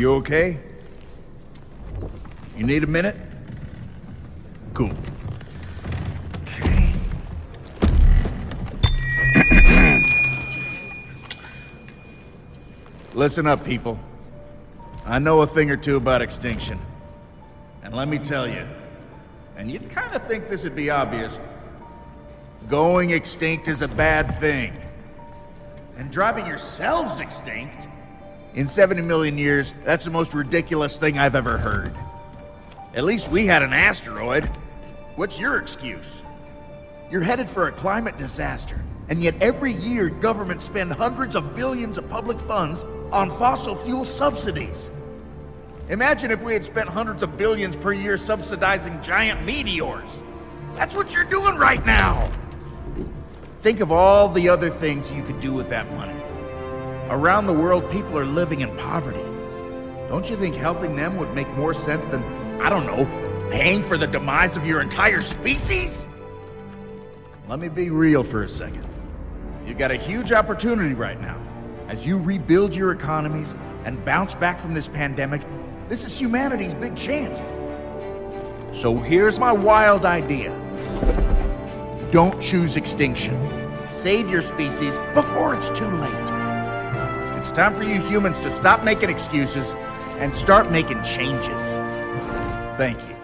You okay? You need a minute? Cool. Okay. Listen up, people. I know a thing or two about extinction. And let me tell you, and you'd kind of think this would be obvious, going extinct is a bad thing. And driving yourselves extinct? In 70 million years, that's the most ridiculous thing I've ever heard. At least we had an asteroid. What's your excuse? You're headed for a climate disaster, and yet every year governments spend hundreds of billions of public funds on fossil fuel subsidies. Imagine if we had spent hundreds of billions per year subsidizing giant meteors. That's what you're doing right now. Think of all the other things you could do with that money. Around the world, people are living in poverty. Don't you think helping them would make more sense than, I don't know, paying for the demise of your entire species? Let me be real for a second. You've got a huge opportunity right now. As you rebuild your economies and bounce back from this pandemic, this is humanity's big chance. So here's my wild idea. Don't choose extinction. Save your species before it's too late. It's time for you humans to stop making excuses and start making changes. Thank you.